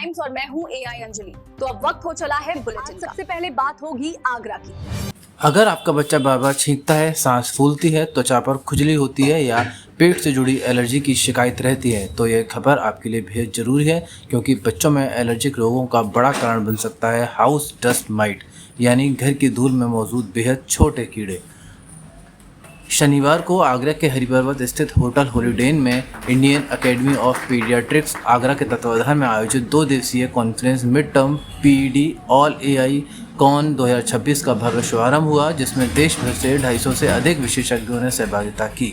Times और मैं हूँ एआई अंजलि। तो अब वक्त हो चला है बुलेटिन का। सबसे पहले बात होगी आगरा की। अगर आपका बच्चा बार बार छींकता है, सांस फूलती है, त्वचा पर खुजली होती है या पेट से जुड़ी एलर्जी की शिकायत रहती है तो यह खबर आपके लिए बेहद जरूरी है, क्योंकि बच्चों में एलर्जिक रोगों का बड़ा कारण बन सकता है हाउस डस्ट माइट, यानी घर की धूल में मौजूद बेहद छोटे कीड़े। शनिवार को आगरा के हरिपर्वत स्थित होटल हॉलिडे इन में Indian Academy of Paediatrics Agra के तत्वाधान में आयोजित 2 दिवसीय conference mid term PED all AI con 2026 का भव्य शुभारंभ हुआ, जिसमें देश भर से 250 से अधिक विशेषज्ञों ने सहभागिता की।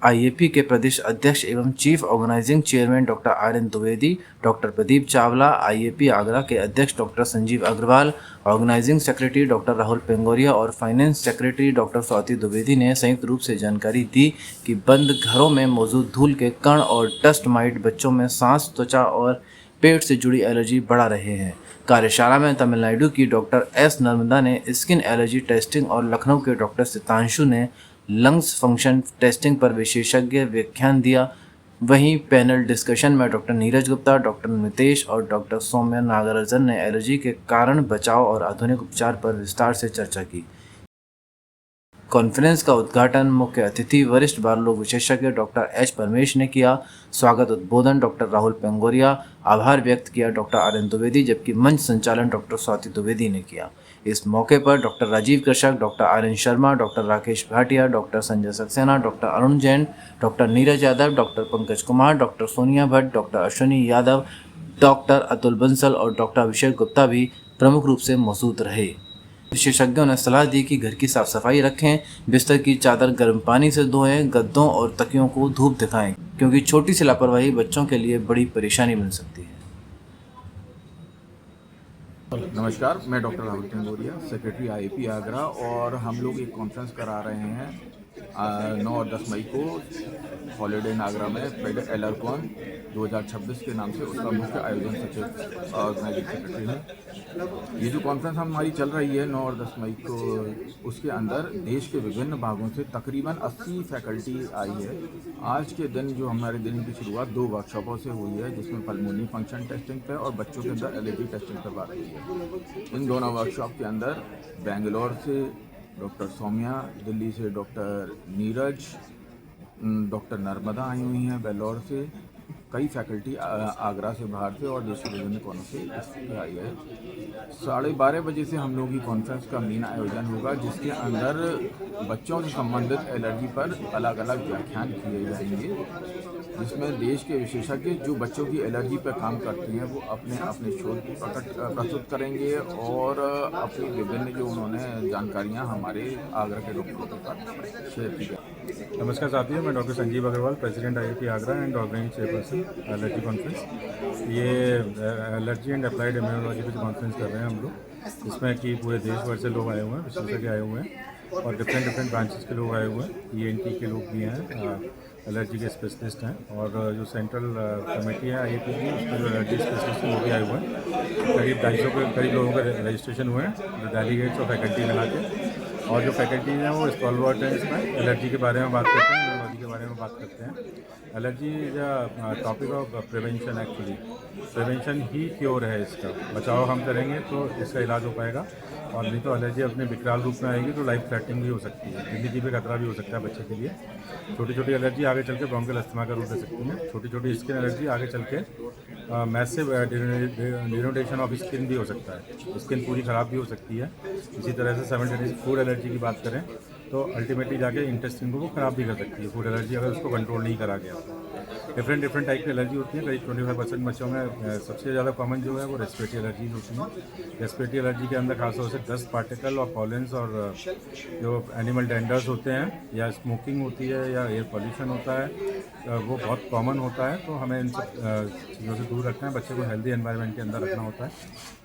आईएपी के प्रदेश अध्यक्ष एवं chief organizing chairman doctor R N. Dwivedi, doctor Pradeep Chawla, IAP Agra के अध्यक्ष doctor Sanjeev Agarwal, organizing secretary doctor Rahul Pengoria और finance secretary doctor Swati Dwivedi ने संयुक्त रूप से जानकारी दी कि बंद घरों में मौजूद धूल के कण और डस्ट माइट बच्चों में सांस, त्वचा और पेट से जुड़ी एलर्जी बढ़ा रहे हैं। कार्यशाला में तमिलनाडु की डॉक्टर एस नर्मदा ने स्किन एलर्जी टेस्टिंग और लखनऊ के डॉक्टर सितांशु ने लंग्स फंक्शन टेस्टिंग पर विशेषज्ञ व्याख्यान दिया। वहीं पैनल डिस्कशन में डॉक्टर नीरज गुप्ता, डॉक्टर नितेश और डॉक्टर सौम्या नागराजन ने एलर्जी के कारण, बचाव और आधुनिक उपचार पर विस्तार से चर्चा की। कॉन्फ्रेंस का उद्घाटन मुख्य अतिथि वरिष्ठ बाल रोग विशेषज्ञ डॉक्टर एच परमेश ने किया। स्वागत उद्बोधन डॉक्टर राहुल पेंगोरिया, आभार व्यक्त किया डॉक्टर आर.एन. द्विवेदी, जबकि मंच संचालन डॉक्टर स्वाति द्विवेदी ने किया। इस मौके पर डॉक्टर राजीव कृषक, doctor RN. Sharma, doctor Rakesh Bhatia, doctor Sanjay Saxena, doctor Arun Jain, doctor Neeraj Yadav, doctor Pankaj Kumar, doctor Sonia Bhatt, doctor Ashwini Yadav, doctor Atul Bansal और डॉक्टर अभिषेक गुप्ता भी प्रमुख रूप से मौजूद रहे। विशेषज्ञों ने सलाह दी कि घर की साफ सफाई रखें, बिस्तर की चादर गर्म पानी से धोएं, गद्दों और तकियों को धूप दिखाएं, क्योंकि छोटी सी लापरवाही बच्चों के लिए बड़ी परेशानी बन सकती है। नमस्कार, मैं doctor Rahul Pengoria, secretary IAP Agra, और हम लोग एक कॉन्फ्रेंस करा रहे हैं 9 और 10 मई को हॉलिडे इन आगरा में एलआरकॉन 2026 के नाम से। उसका मुख्य आयोजन सचिव ऑर्गेनाइजिंग सेक्रेटरी है। ये जो कॉन्फ्रेंस हमारी चल रही है 9 और 10 मई को, उसके अंदर देश के विभिन्न भागों से तकरीबन 80 फैकल्टी आई है। आज के दिन जो हमारे दिन की शुरुआत 2 वर्कशॉपों से हुई है, जिसमें पल्मोनी फंक्शन टेस्टिंग पे और बच्चों के अंदर एलर्जी टेस्टिंग पर बात हुई है। इन दोनों वर्कशॉप के अंदर बेंगलोर से डॉक्टर सौम्या, दिल्ली से डॉक्टर नीरज, डॉक्टर नर्मदा आई हुई हैं बेल्लौर से, कई फैकल्टी आगरा से, बाहर से और देश के विभिन्न कोनों से इसमें आई है। 12:30 बजे से हम लोग की कॉन्फ्रेंस का मेन आयोजन होगा, जिसके अंदर बच्चों से संबंधित एलर्जी पर अलग अलग व्याख्यान किए जाएंगे, जिसमें देश के विशेषज्ञ जो बच्चों की एलर्जी पर काम करते हैं वो अपने अपने शोध प्रस्तुत करेंगे और अपनी विभिन्न जो उन्होंने जानकारियाँ हमारे आगरा के डॉक्टरों के साथ शेयर की जाए। नमस्कार साथियों, मैं doctor Sanjeev Agarwal, president IIP Agra and organising chairperson allergy conference. ये एलर्जी एंड अप्लाइड इम्यूनोलॉजी पर कॉन्फ्रेंस कर रहे हैं हम लोग, जिसमें कि पूरे देश भर से लोग आए हुए हैं, विशेषज्ञ आए हुए हैं और डिफरेंट ब्रांचेस के लोग आए हुए हैं। ईएनटी के लोग भी हैं, एलर्जी के स्पेशलिस्ट हैं, और जो सेंट्रल कमेटी है आईआईपी की, उसमें जो एलर्जी स्पेशलिस्ट हैं वो भी आए हुए हैं। करीब 250 के करीब लोगों का रजिस्ट्रेशन हुए हैं, डेलीगेट्स और फैकल्टी मिला के। और जो फैकल्टी हैं वो स्टॉलवर्ट हैं, इसमें एलर्जी के बारे में बात करते हैं, इम्यूनोलॉजी के बारे में बात करते हैं। Allergy is a topic of prevention. Actually prevention he cure है, इसका बचाव हम करेंगे तो इसका इलाज हो पाएगा, और नहीं तो एलर्जी अपने विकराल रूप में आएगी तो लाइफ थ्रेटनिंग भी हो सकती है, जिंदगी पे खतरा भी हो सकता है बच्चे के लिए। छोटी छोटी एलर्जी आगे चल के ब्रोंकियल अस्थमा का रूप ले सकती है। छोटी छोटी स्किन एलर्जी आगे चल के मैसिव डिनोडेशन ऑफ स्किन भी हो सकता है, स्किन पूरी ख़राब भी हो सकती है। इसी तरह से साइमल्टेनियस फूड एलर्जी की बात करें तो अल्टीमेटली जाके इंटेस्टिन को वो ख़राब भी कर सकती है, फूड एलर्जी, अगर उसको कंट्रोल नहीं करा गया। डिफरेंट टाइप की एलर्जी होती है। करीब 25% बच्चों में सबसे ज़्यादा कॉमन जो है वो रेस्पिरेटरी एलर्जीज होती हैं। रेस्पिरेटरी एलर्जी के अंदर खासतौर से डस्ट पार्टिकल और पॉलेंस और जो एनिमल डेंडर्स होते हैं, या स्मोकिंग होती है, या एयर पॉल्यूशन होता है, वो बहुत कॉमन होता है। तो हमें इन सब चीज़ों से दूर रखना है, बच्चे को हेल्दी एनवायरनमेंट के अंदर रखना होता है।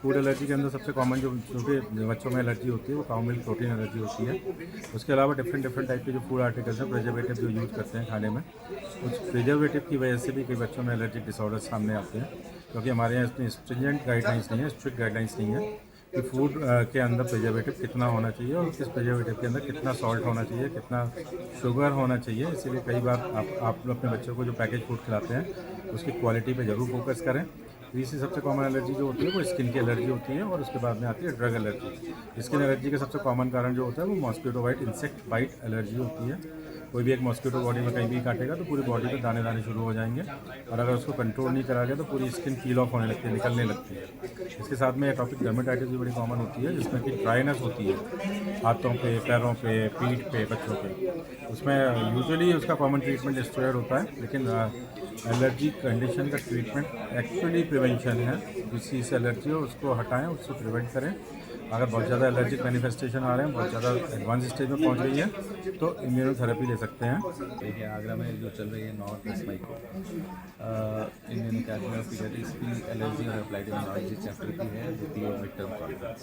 फूड एलर्जी के अंदर सबसे कॉमन जो छोटे बच्चों में एलर्जी होती है वो काउ मिल्क प्रोटीन एलर्जी होती है। उसके अलावा डिफरेंट टाइप के जो फूड आर्टिकल्स हैं, प्रिजर्वेटिव जो यूज़ करते हैं खाने में, कुछ प्रिजर्वेटिव की वजह से भी कई बच्चों में एलर्जिक डिसऑर्डर्स सामने आते हैं, क्योंकि हमारे यहाँ इतनी स्ट्रिंजेंट गाइडलाइंस नहीं है, स्ट्रिक्ट गाइडलाइंस नहीं है कि फूड के अंदर प्रिजर्वेटिव कितना होना चाहिए और किस प्रिजर्वेटिव के अंदर कितना सॉल्ट होना चाहिए, कितना शुगर होना चाहिए। इसीलिए कई बार आप अपने बच्चों को जो पैकेज फूड खिलाते हैं उसकी क्वालिटी पे ज़रूर फोकस करें। तीसरी सबसे कॉमन एलर्जी जो होती है वो स्किन की एलर्जी होती है, और उसके बाद में आती है ड्रग एलर्जी। स्किन एलर्जी का सबसे कॉमन कारण जो होता है वो mosquito bite, insect bite allergy होती है। कोई भी एक मॉस्किटो बॉडी में कहीं भी काटेगा तो पूरी बॉडी पे दाने दाने शुरू हो जाएंगे, और अगर उसको कंट्रोल नहीं करा गया तो पूरी स्किन पील ऑफ होने लगती है, निकलने लगती है। इसके साथ में एटॉपिक डर्मेटाइटिस भी बड़ी कॉमन होती है, जिसमें कि ड्राइनेस होती है हाथों पे, पैरों पे, पीठ पे, बच्चों पे। उसमें यूजुअली उसका कॉमन ट्रीटमेंट स्टेरॉइड होता है, लेकिन एलर्जी कंडीशन का ट्रीटमेंट एक्चुअली प्रिवेंशन है। जिस चीज़ से एलर्जी हो उसको हटाएं, उसको प्रिवेंट करें। अगर बहुत ज़्यादा एलर्जिक मैनिफेस्टेशन आ रहे हैं, बहुत ज़्यादा एडवांस स्टेज में पहुंच रही है, तो इम्यूनोथेरेपी ले सकते हैं। देखिए, आगरा में जो चल रही है 9 और 10 मई को इंडियन अकेडमी ऑफ पीडियाट्रिक्स की एलर्जी और अप्लाइड इम्यूनोलॉजी चैप्टर की है द्वितीय मिड टर्म कॉन्फ्रेंस।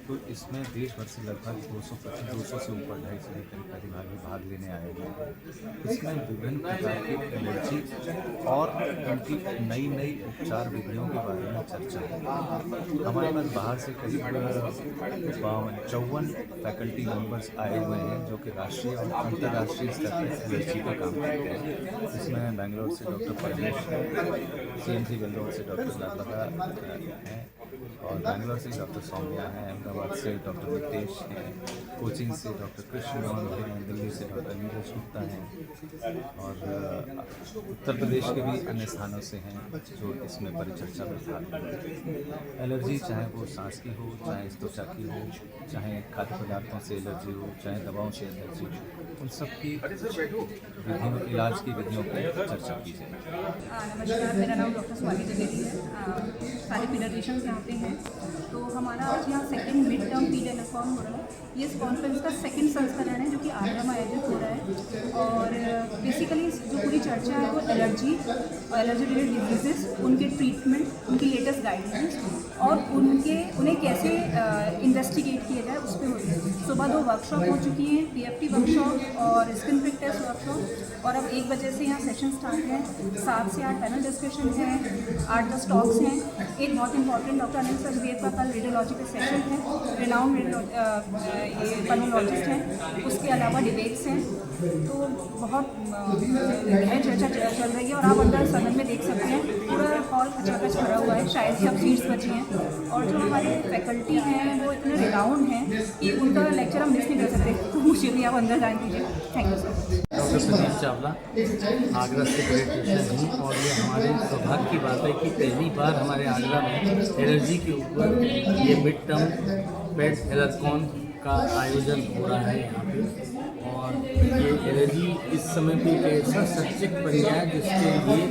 तो इसमें देश भर से लगभग 200 से ऊपर 250 के करीब प्रतिभागी भाग लेने आए हुए हैं। इसमें विभिन्न प्रकार की एलर्जी और उनकी नई नई उपचार विधियों के बारे में चर्चा है। हमारे पास बाहर से करीब 54 फैकल्टी मेंबर्स आए हुए हैं, जो कि राष्ट्रीय और अंतर्राष्ट्रीय स्तर पर एलर्जी का काम करते हैं। इसमें बेंगलोर से डॉक्टर परमेश है, CMC बेंगलोर से डॉक्टर लालबगा हैं, और बेंगलोर से डॉक्टर सौम्या हैं, अहमदाबाद से डॉक्टर नितेश हैं, कोचिंग से डॉक्टर कृष्ण मोहन हैं, दिल्ली से डॉक्टर नीरज गुप्ता हैं, और उत्तर प्रदेश के भी अन्य स्थानों से हैं जो इसमें परिचर्चा में भाग लेते हैं। एलर्जी चाहे वो सांस की हो, चाहे त्वचा की हो, चाहे खाद्य पदार्थों से एलर्जी हो, चाहे दवाओं से एलर्जी हो, उन सब की विधियों, इलाज की विधियों पर चर्चा की जाए। नमस्कार, मेरा नाम डॉक्टर स्वाति द्विवेदी है। सारे पीडियाट्रिशियंस यहाँ पे हैं। तो हमारा आज यहाँ सेकंड मिड टर्म पीडियाट्रिकॉन हो रहा है। ये इस कॉन्फ्रेंस का सेकंड संस्करण है जो कि आगरा में आयोजित हो रहा है, और बेसिकली जो पूरी चर्चा है वो एलर्जी और एलर्जी रिलेटेड डिजीजेस, उनके ट्रीटमेंट, उनकी लेटेस्ट गाइडलाइंस और उन्हें कैसे इन्वेस्टिगेट किया जाए उस पर हो रही है। सुबह 2 वर्कशॉप हो चुकी हैं, PFT वर्कशॉप और स्किन प्रिक टेस्ट वर्कशॉप, और अब 1 बजे से यहाँ सेशन स्टार्ट है। 7 से 8 पैनल डिस्कशन है, 8-10 टॉक्स हैं। एक बहुत इंपॉर्टेंट डॉक्टर अनिल सचदेव का कल रेडियोलॉजी का सेशन है, रिनाउंड पल्मोलॉजिस्ट हैं। उसके अलावा डिबेट्स हैं। तो बहुत गहन चर्चा चल रही है, और आप अंदर सदन में देख सकते हैं पूरा हॉल खचाखच भरा हुआ है, शायद से अब सीट्स बची हैं। और जो हमारे फैकल्टी हैं वो इतने रिनाउंड हैं कि उनका लेक्चर हम मिस नहीं कर सकते। तो मुझे भी आप अंदर जान दीजिए। Thank you sir. Doctor Sanjeev Chawla, Agra से पीडियाट्रिशियन हूँ, और ये हमारे सौभाग्य की बात है कि पहली बार हमारे आगरा में एलर्जी के ऊपर ये मिड टर्म पेड एलर्कॉन का आयोजन हो रहा है यहाँ पे। और ये एलर्जी इस समय पे एक ऐसा सब्जेक्ट बन गया है जिसके लिए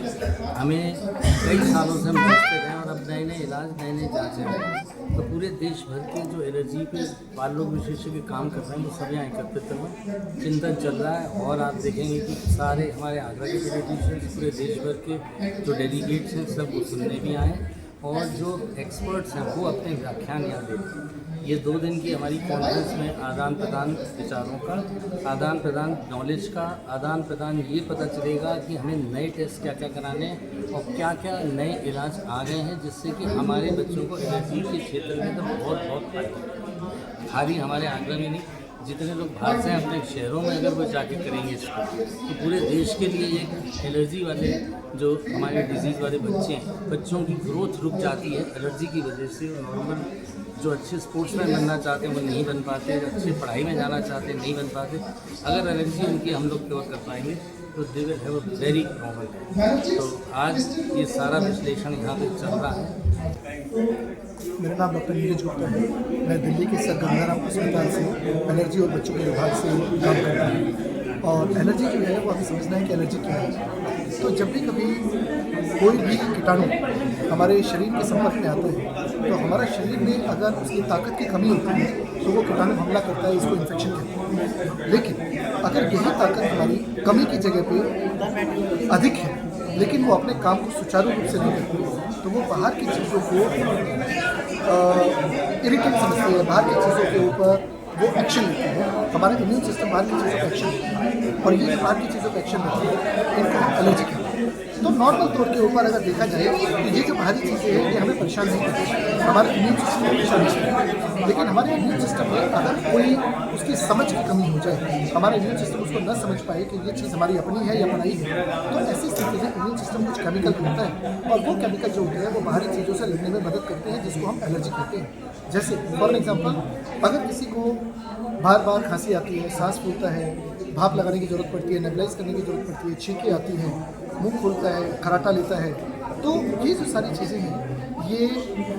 हमें कई सालों से हम सोचते रहे, और अब नए नए इलाज, नए नए जाँचें हैं। तो पूरे देश भर के जो एलर्जी पे बाल रोग विशेषज्ञ काम कर रहे हैं वो सब यहाँ एकत्रित हुए, चिंतन चल रहा है। और आप देखेंगे कि सारे हमारे आगरा के पीडियाट्रिशियंस पूरे देश भर के जो डेलीगेट्स हैं सब वो सुनने भी आए, और जो एक्सपर्ट्स हैं वो अपने व्याख्यान यहाँ दे रहे हैं। ये 2 दिन की हमारी कॉन्फ्रेंस में आदान प्रदान विचारों का, आदान प्रदान नॉलेज का, आदान प्रदान ये पता चलेगा कि हमें नए टेस्ट क्या क्या कराने हैं और क्या क्या नए इलाज आ गए हैं, जिससे कि हमारे बच्चों को एलर्जी के क्षेत्र में तो बहुत फायदा। खाली हमारे आगरा में नहीं, जितने लोग बाहर से अपने शहरों में अगर वो जाके करेंगे इसको, तो पूरे देश के लिए एक एलर्जी वाले जो हमारे डिजीज़ वाले बच्चे हैं, बच्चों की ग्रोथ रुक जाती है एलर्जी की वजह से। नॉर्मल जो अच्छे स्पोर्ट्समैन बनना चाहते हैं वो नहीं बन पाते, जो अच्छी पढ़ाई में जाना चाहते हैं नहीं बन पाते। अगर एलर्जी उनकी हम लोग क्योर कर पाएंगे तो they will have a very normal. तो आज ये सारा विश्लेषण यहाँ पे चल रहा है। मेरा नाम डॉक्टर नीरज गुप्ता है। मैं दिल्ली के सर गंगाराम अस्पताल से एलर्जी और बच्चों के विभाग से काम करता हूँ। और एलर्जी जो है वो हमें समझना है कि एलर्जी क्या है। तो जब भी कभी कोई भी कीटाणु हमारे शरीर के संपर्क में आते हैं, तो हमारा शरीर में अगर उसकी ताकत की कमी होती है तो वो कीटाणु हमला करता है, इसको इन्फेक्शन कहते हैं। लेकिन अगर यही ताकत हमारी कमी की जगह पे अधिक है, लेकिन वो अपने काम को सुचारू रूप से नहीं करती, तो वो बाहर की चीज़ों को इरिटेट समझते हैं, बाहर की चीज़ों के ऊपर वो एक्शन लेते हैं। हमारा इम्यून सिस्टम बाहर की चीज़ों का एक्शन लेता है, और ये जो बाहर की चीज़ों का एक्शन लेते हैं इनको हम एलर्जी कहते हैं। तो नॉर्मल तौर के ऊपर अगर देखा जाए तो ये जो बाहरी चीज़ें हैं ये हमें परेशान नहीं करती, हमारे इम्यून सिस्टम को परेशान नहीं करती, लेकिन हमारे इम्यून सिस्टम में अगर कोई उसकी समझ की कमी हो जाए, हमारा इम्यून सिस्टम उसको न समझ पाए कि ये चीज़ हमारी अपनी है या पराई है, तो ऐसी स्थिति में इम्यून सिस्टम कुछ केमिकल बनाता है और वो केमिकल जो होते हैं वो बाहरी चीज़ों से लड़ने में मदद करते हैं, जिसको हम एलर्जी कहते हैं। जैसे फॉर एग्जांपल, अगर किसी को बार बार खांसी आती है, सांस फूलता है, भाप लगाने की ज़रूरत पड़ती है, नेबुलाइज करने की ज़रूरत पड़ती है, छींकें आती हैं, मुंह खुलता है, खराटा लेता है, तो ये जो सारी चीज़ें हैं ये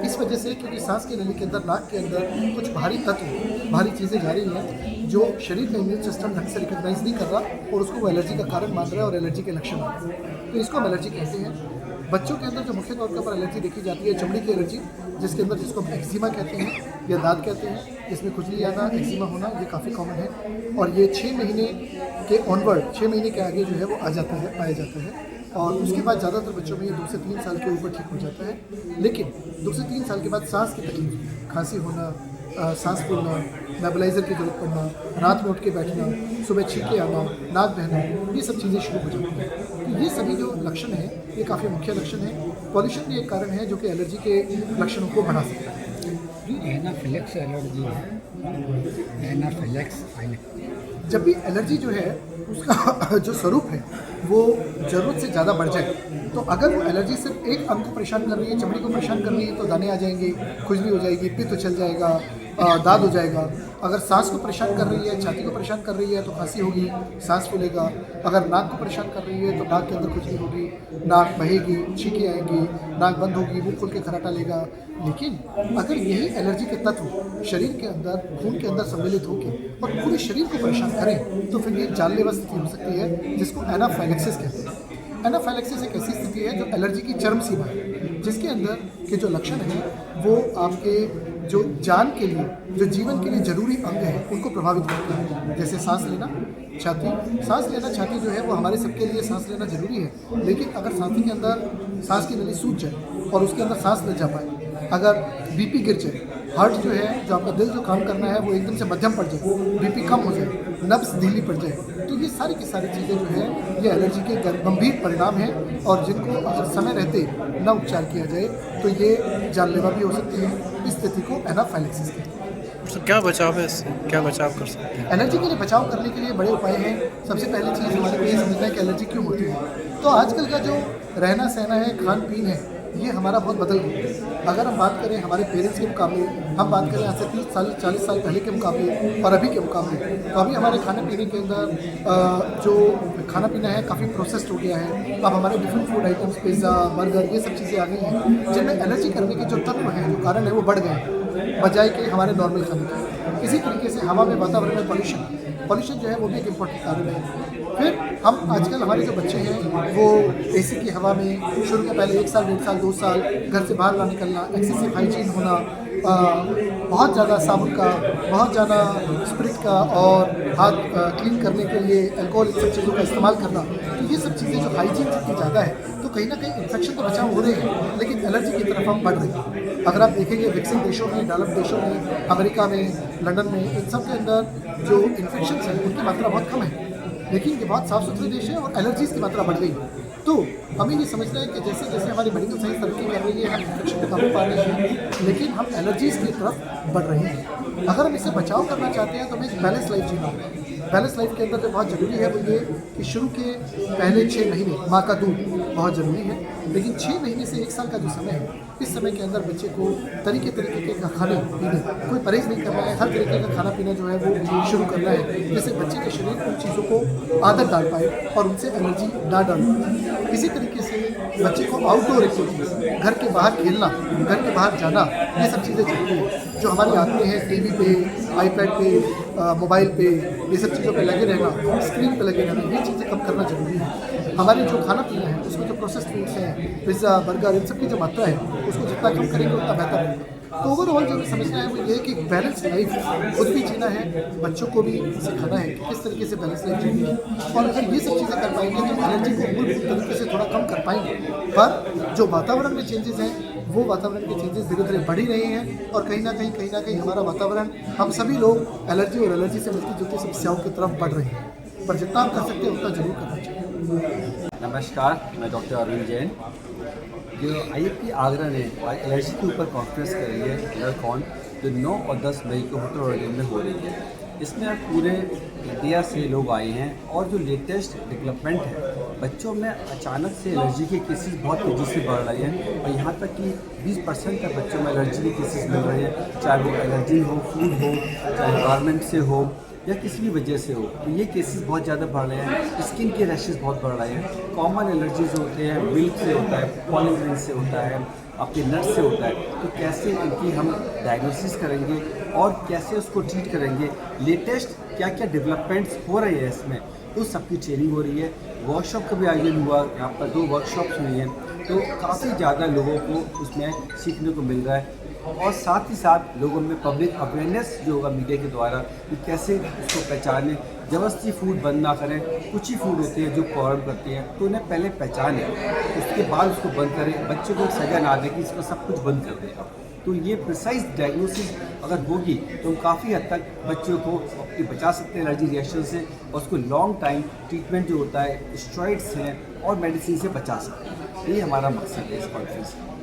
इस वजह से, क्योंकि सांस की नली के अंदर, नाक के अंदर कुछ भारी तत्व, भारी चीज़ें जा रही हैं जो शरीर का इम्यून सिस्टम ढंग से रिकॉग्नाइज नहीं कर रहा और उसको वो एलर्जी का कारण मान रहा है और एलर्जी के लक्षण आ रहे हैं, तो इसको हम एलर्जी कहते हैं। बच्चों के अंदर जो मुख्य तौर के ऊपर एलर्जी देखी जाती है चमड़ी की एलर्जी, जिसके अंदर जिसको हम एक्जिमा कहते हैं या दाद कहते हैं, इसमें खुजली आना, एक्जिमा होना, ये काफ़ी कॉमन है और ये 6 महीने के ऑनवर्ड, 6 महीने के आगे जो है वो आ जाता है, पाया जाता है और उसके बाद ज़्यादातर बच्चों में ये 2 से 3 साल के ऊपर ठीक हो जाता है। लेकिन 2 से 3 साल के बाद सांस की तकलीफ, खांसी होना, सांस फूलना, नेबुलाइज़र की जरूरत पड़ना, रात में उठ के बैठना, सुबह छींके आना, नाक बहना, ये सब चीज़ें शुरू हो जाती हैं। तो ये सभी जो लक्षण हैं ये काफ़ी मुख्य लक्षण हैं। पॉल्यूशन भी एक कारण है जो कि एलर्जी के लक्षणों को बढ़ा सकता है। एनाफिलैक्स एलर्जी है, एनाफिलैक्स जब भी एलर्जी जो है उसका जो स्वरूप है वो ज़रूरत से ज़्यादा बढ़ जाए, तो अगर वो एलर्जी सिर्फ एक अंग को परेशान कर रही है, चमड़ी को परेशान कर रही है, तो दाने आ जाएंगे, खुजली हो जाएगी, पित्त चल जाएगा, दाद हो जाएगा। अगर सांस को परेशान कर रही है, छाती को परेशान कर रही है तो खांसी होगी, सांस फूलेगा। अगर नाक को परेशान कर रही है तो नाक के अंदर खुजली होगी, नाक बहेगी, छींकें आएंगी, नाक बंद होगी, मुंह खुल के खराटा लेगा। लेकिन अगर यही एलर्जी के तत्व शरीर के अंदर, खून के अंदर सम्मिलित होकर और पूरे शरीर को परेशान करें तो फिर ये जानलेवा स्थिति हो सकती है, जिसको एनाफाइलेक्सिस कहते हैं। एनाफाइलेक्सिस एक ऐसी स्थिति है जो एलर्जी की चरम सीमा है, जिसके अंदर के जो लक्षण हैं वो आपके जो जान के लिए, जो जीवन के लिए जरूरी अंग हैं उनको प्रभावित करते हैं। जैसे सांस लेना, छाती, सांस लेना, छाती जो है वो हमारे सबके लिए सांस लेना जरूरी है, लेकिन अगर छाती के अंदर सांस की नली सूज जाए और उसके अंदर सांस न जा पाए, अगर बीपी गिर जाए, हार्ट जो है, जो आपका दिल जो काम करना है वो एकदम से मध्यम पड़ जाए, बीपी कम हो जाए, नब्ज ढीली पड़ जाए, तो ये सारी की सारी चीज़ें जो है ये एलर्जी के गंभीर परिणाम हैं और जिनको अगर समय रहते न उपचार किया जाए तो ये जानलेवा भी हो सकती है। इस स्थिति को एनाफाइलेक्सिस कहते हैं। तो क्या बचाव है इससे, क्या बचाव कर सकते हैं? एलर्जी के लिए बचाव करने के लिए बड़े उपाय हैं। सबसे पहली चीज़ हमारे को ये समझना है कि एलर्जी क्यों होती है। तो आजकल का जो रहना सहना है, खान पीन है, ये हमारा बहुत बदल गया है। अगर हम बात करें हमारे पेरेंट्स के मुकाबले, हम बात करें आज से 30 साल 40 साल पहले के मुकाबले और अभी के मुकाबले, तो अभी हमारे खाने पीने के अंदर जो खाना पीना है काफ़ी प्रोसेस्ड हो गया है। अब हमारे different food items, pizza, burger, ये सब चीज़ें आ गई हैं जिनमें एलर्जी करने के जो तत्व हैं, जो कारण है वो बढ़ गए हैं बजाय के हमारे नॉर्मल खाने के। इसी तरीके से हवा में, वातावरण में पॉल्यूशन जो है वो भी एक इम्पोर्टेंट कारण है। फिर हम आजकल हमारे जो बच्चे हैं वो एसी की हवा में शुरू के पहले 1 साल, 1.5 साल, 2 साल घर से बाहर ना निकलना, एक्सेसिव हाइजीन होना, बहुत ज़्यादा साबुन का, बहुत ज़्यादा स्प्रिट का और हाथ क्लीन करने के लिए अल्कोहल, इन सब चीज़ों का इस्तेमाल करना, तो ये सब चीज़ें जो हाइजीन जितनी ज़्यादा है तो कहीं ना कहीं इन्फेक्शन तो बचाव हो रहे हैं, लेकिन एलर्जी की तरफ हम बढ़ रहे हैं। अगर आप देखेंगे विकसित देशों में, डेवलप्ड देशों में, अमेरिका में, लंदन में, इन सब के अंदर जो इन्फेक्शन है उनकी मात्रा बहुत कम है, लेकिन ये बहुत साफ़ सुथरे देश है और एलर्जीज़ की मात्रा बढ़ गई। तो हमें ये समझना है कि जैसे जैसे हमारी मेडिकल साइंस तरक्की कर रही है, हम इन्फेक्शन को काबू पा रहे हैं, लेकिन हम एलर्जीज़ की तरफ बढ़ रहे हैं। अगर हम इससे बचाव करना चाहते हैं तो हमें बैलेंस लाइफ जीना होगा। बैलेंस लाइफ के अंदर जो बहुत ज़रूरी है वो ये कि शुरू के पहले 6 महीने माँ का दूध बहुत ज़रूरी है, लेकिन 6 महीने से 1 साल का जो समय है, इस समय के अंदर बच्चे को तरीके का खाने पीने, कोई परहेज़ नहीं करना है, हर तरीके का खाना पीना जो है वो शुरू करना है, जिससे बच्चे के शरीर उन चीज़ों को आदत डाल पाए और उनसे एलर्जी ना डाल। इसी तरीके से बच्चे को आउटडोर एक्टिविटीज़, घर के बाहर खेलना, घर के बाहर जाना, ये सब चीज़ें जरूरी है। जो हमारी आदतें हैं टीवी पे, आईपैड पे, मोबाइल पे, ये सब चीज़ों पे लगे रहना, स्क्रीन पे लगे रहना, ये चीज़ें कम करना जरूरी है। हमारे जो खाना पीना है उसमें जो प्रोसेस्ड फूड्स हैं, पिज़्ज़ा, बर्गर, इन सब की जो मात्रा है उसको जितना कम करेंगे उतना बेहतर है। तो ओवरऑल जो हमें समझना है वो ये है कि बैलेंस लाइफ खुद भी जीना है, बच्चों को भी सिखाना है कि किस तरीके से बैलेंस लाइफ जीनी है, और अगर ये सब चीज़ें कर पाएंगे तो एलर्जी को मूलभूत तरीके से थोड़ा कम कर पाएंगे। पर जो वातावरण में चेंजेस हैं वो वातावरण के चेंजेस धीरे धीरे बढ़ ही रहे हैं और कहीं ना कहीं हमारा वातावरण, हम सभी लोग एलर्जी और एलर्जी से मिलती जुलती समस्याओं की तरफ बढ़ रहे हैं। पर जितना हम कर सकते हैं उतना जरूर करना चाहिए। नमस्कार, मैं डॉक्टर अरुण जैन। जो IAP आगरा ने एलर्जी के ऊपर कॉन्फ्रेंस कर रही है एलर्कॉन, जो 9 और 10 मई को होटल ऑडिटोरियम में हो रही है। इसमें पूरे इंडिया से लोग आए हैं और जो लेटेस्ट डेवलपमेंट है, बच्चों में अचानक से एलर्जी के केसेस बहुत तेज़ी से बढ़ रहे हैं और यहाँ तक कि 20% तक बच्चों में एलर्जी के केसेस मिल रहे हैं, चाहे वो एलर्जी हो, फूड हो, चाहे एनवायरनमेंट से हो या किसी भी वजह से हो। तो ये केसेस बहुत ज़्यादा बढ़ रहे हैं। स्किन के रैशेस बहुत बढ़ रहे हैं। कॉमन एलर्जीज होते हैं, मिल्क से होता है, पॉलन ग्रेन से होता है, आपके नट से होता है। तो कैसे इनकी हम डायग्नोसिस करेंगे और कैसे उसको ट्रीट करेंगे, लेटेस्ट क्या क्या डेवलपमेंट्स हो रहे हैं इसमें, तो सबकी ट्रेनिंग हो रही है। वर्कशॉप का भी आयोजन हुआ, यहाँ पर 2 वर्कशॉप्स हुई हैं, तो काफ़ी ज़्यादा लोगों को उसमें सीखने को मिल रहा है और साथ ही साथ लोगों में पब्लिक अवेयरनेस जो होगा मीडिया के द्वारा कि कैसे उसको पहचानें, ज़बरदस्ती फूड बंद ना करें। कुछ ही फूड होते हैं जो प्रॉब्लम करते हैं, तो उन्हें पहले पहचानें, उसके बाद उसको बंद करें। बच्चों को सजा ना दें कि इसको सब कुछ बंद कर दें। तो ये प्रिसाइज डायग्नोसिस अगर होगी तो हम काफ़ी हद तक बच्चों को बचा सकते हैं एलर्जी रिएक्शन से और उसको लॉन्ग टाइम ट्रीटमेंट जो होता है, स्टेरॉइड्स हैं और मेडिसिन से बचा सकते हैं। ये हमारा मकसद है इस कॉन्फ्रेंस का।